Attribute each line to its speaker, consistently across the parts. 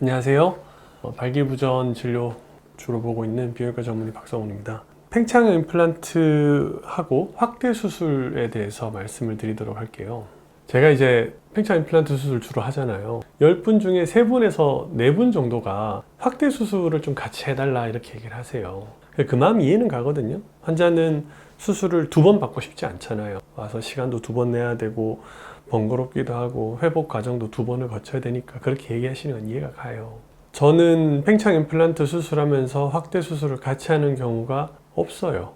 Speaker 1: 안녕하세요. 발기부전 진료 주로 보고 있는 비뇨기과 전문의 박성훈입니다. 팽창형 임플란트하고 확대 수술에 대해서 말씀을 드리도록 할게요. 제가 이제 팽창 임플란트 수술 주로 하잖아요. 10분 중에 3분에서 4분 정도가 확대 수술을 좀 같이 해달라 이렇게 얘기를 하세요. 그 마음 이해는 가거든요. 환자는 수술을 2번 받고 싶지 않잖아요. 와서 시간도 2번 내야 되고 번거롭기도 하고 회복 과정도 2번을 거쳐야 되니까 그렇게 얘기하시는 건 이해가 가요. 저는 팽창 임플란트 수술하면서 확대 수술을 같이 하는 경우가 없어요.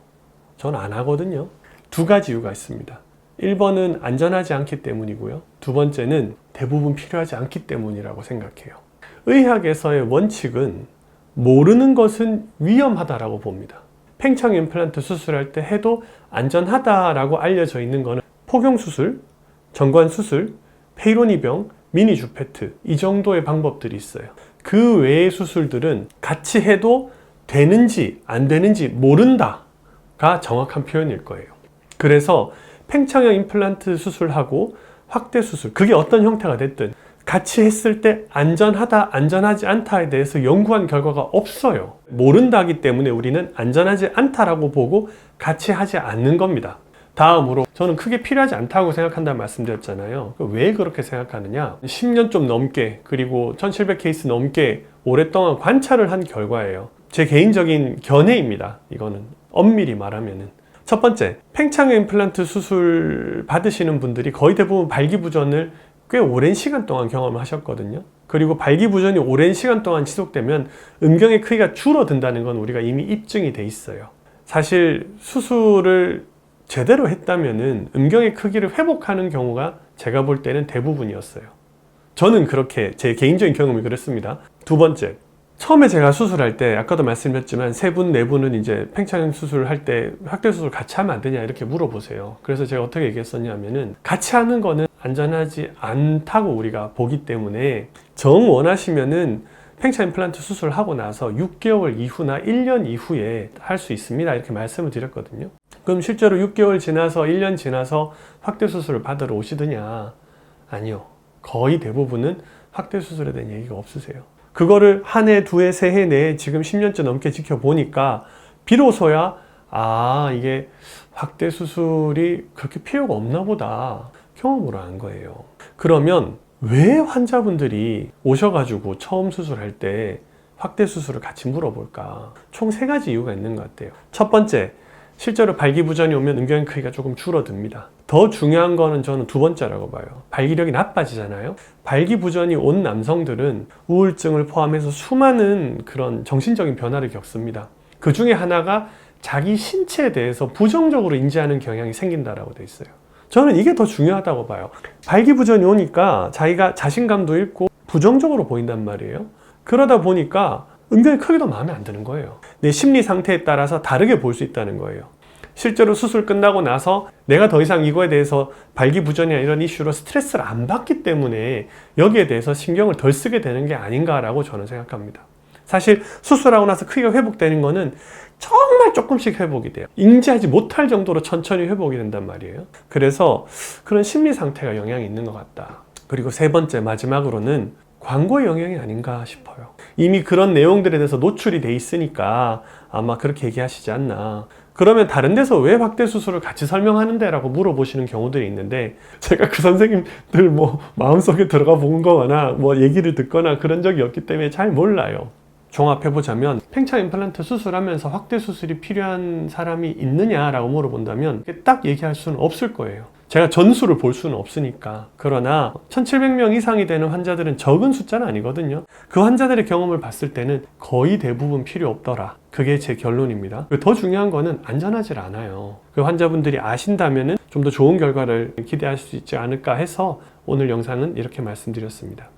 Speaker 1: 전 안 하거든요. 2가지 이유가 있습니다. 1번은 안전하지 않기 때문이고요. 2번째는 대부분 필요하지 않기 때문이라고 생각해요. 의학에서의 원칙은 모르는 것은 위험하다라고 봅니다. 팽창 임플란트 수술할 때 해도 안전하다라고 알려져 있는 것은 포경수술, 정관수술, 페이로니병, 미니주페트 이 정도의 방법들이 있어요. 그 외의 수술들은 같이 해도 되는지 안 되는지 모른다가 정확한 표현일 거예요. 그래서 팽창형 임플란트 수술하고 확대 수술, 그게 어떤 형태가 됐든 같이 했을 때 안전하다, 안전하지 않다에 대해서 연구한 결과가 없어요. 모른다기 때문에 우리는 안전하지 않다라고 보고 같이 하지 않는 겁니다. 다음으로 저는 크게 필요하지 않다고 생각한다는 말씀드렸잖아요. 왜 그렇게 생각하느냐? 10년 좀 넘게 그리고 1700 케이스 넘게 오랫동안 관찰을 한 결과예요. 제 개인적인 견해입니다. 이거는 엄밀히 말하면은. 첫 번째, 팽창형 임플란트 수술 받으시는 분들이 거의 대부분 발기부전을 꽤 오랜 시간 동안 경험하셨거든요. 그리고 발기부전이 오랜 시간 동안 지속되면 음경의 크기가 줄어든다는 건 우리가 이미 입증이 돼 있어요. 사실 수술을 제대로 했다면은 음경의 크기를 회복하는 경우가 제가 볼 때는 대부분이었어요. 저는 그렇게 제 개인적인 경험이 그렇습니다. 2번째, 처음에 제가 수술할 때 아까도 말씀드렸지만 3분, 4분은 이제 팽창 수술할 때 확대 수술 같이 하면 안 되냐 이렇게 물어보세요. 그래서 제가 어떻게 얘기했었냐면은 같이 하는 거는 안전하지 않다고 우리가 보기 때문에 정 원하시면은 팽창 임플란트 수술을 하고 나서 6개월 이후나 1년 이후에 할 수 있습니다. 이렇게 말씀을 드렸거든요. 그럼 실제로 6개월 지나서 1년 지나서 확대 수술을 받으러 오시더냐? 아니요. 거의 대부분은 확대 수술에 대한 얘기가 없으세요. 그거를 한 해, 2해, 3해 내에 지금 10년째 넘게 지켜보니까 비로소야 이게 확대 수술이 그렇게 필요가 없나 보다 경험으로 한 거예요. 그러면 왜 환자분들이 오셔가지고 처음 수술할 때 확대 수술을 같이 물어볼까? 총 3가지 이유가 있는 것 같아요. 첫 번째, 실제로 발기부전이 오면 음경의 크기가 조금 줄어듭니다. 더 중요한 거는 저는 2번째라고 봐요. 발기력이 나빠지잖아요. 발기부전이 온 남성들은 우울증을 포함해서 수많은 그런 정신적인 변화를 겪습니다. 그 중에 하나가 자기 신체에 대해서 부정적으로 인지하는 경향이 생긴다라고 돼 있어요. 저는 이게 더 중요하다고 봐요. 발기부전이 오니까 자기가 자신감도 잃고 부정적으로 보인단 말이에요. 그러다 보니까 음경의 크기도 마음에 안 드는 거예요. 내 심리 상태에 따라서 다르게 볼 수 있다는 거예요. 실제로 수술 끝나고 나서 내가 더 이상 이거에 대해서 발기부전이나 이런 이슈로 스트레스를 안 받기 때문에 여기에 대해서 신경을 덜 쓰게 되는 게 아닌가라고 저는 생각합니다. 사실 수술하고 나서 크기가 회복되는 거는 정말 조금씩 회복이 돼요. 인지하지 못할 정도로 천천히 회복이 된단 말이에요. 그래서 그런 심리 상태가 영향이 있는 것 같다. 그리고 3번째, 마지막으로는 광고의 영향이 아닌가 싶어요. 이미 그런 내용들에 대해서 노출이 돼 있으니까 아마 그렇게 얘기하시지 않나. 그러면 다른 데서 왜 확대 수술을 같이 설명하는데? 라고 물어보시는 경우들이 있는데 제가 그 선생님들 마음속에 들어가 본 거거나 얘기를 듣거나 그런 적이 없기 때문에 잘 몰라요. 종합해보자면 팽창 임플란트 수술하면서 확대 수술이 필요한 사람이 있느냐라고 물어본다면 딱 얘기할 수는 없을 거예요. 제가 전수를 볼 수는 없으니까. 그러나 1700명 이상이 되는 환자들은 적은 숫자는 아니거든요. 그 환자들의 경험을 봤을 때는 거의 대부분 필요 없더라. 그게 제 결론입니다. 더 중요한 거는 안전하지 않아요. 그 환자분들이 아신다면 좀 더 좋은 결과를 기대할 수 있지 않을까 해서 오늘 영상은 이렇게 말씀드렸습니다.